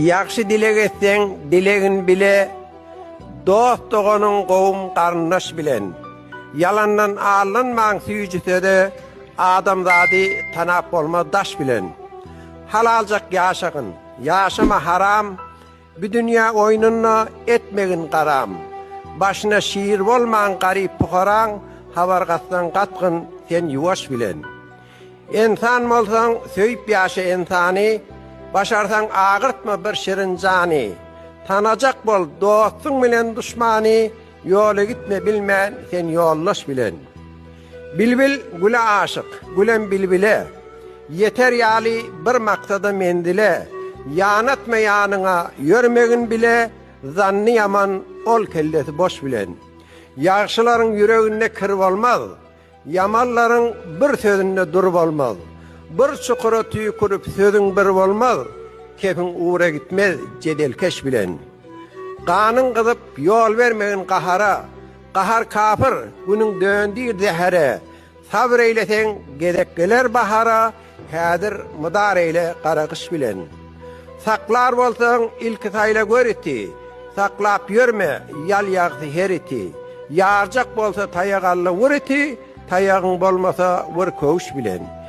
Yaxşı dilek etsen dilegin bile, dost doğanın qovum qarındaş bilen. Yalandan ağlanman süyücüse de, adam zadi tanap olma daş bilen. Halalcak yaşakın, yaşama haram, bir dünya oyununa etmegin qaram. Başına şiir olman garip puharan, havargatsan qatkın sen yuvaş bilen. İnsan olsan söyüp yaşa insani, başarsan ağırtma bir şirin cani. Tanacak bol dostun bilen düşmani, yolu gitme bilmen sen yollaş bilen. Bilbil güle aşık, gülen bilbile, yeter yali bir maksada mendile. Yanatma yanına yörmegin bile, zanni yaman ol kellesi boş bilen. Yaxşıların yüreğinde kırıp olmaz, yamalların bir sözünde durup olmaz. Bir çukura tüyükürüp sözün bir olmaz, kepin uğra gitmez cedelkeş bilen. Kanın kızıp yol vermeyin kahara, kahar kafir günün döndüğü zehre. Sabr eylesen gedek geler bahara, hadir mudar eyle karakış bilen. Saklar bolsan ilk sayla gör eti, saklap yörme yal yağsı her eti. Yarcak bolsa tayağalla vur eti, tayağın bolmasa vur koğuş bilen.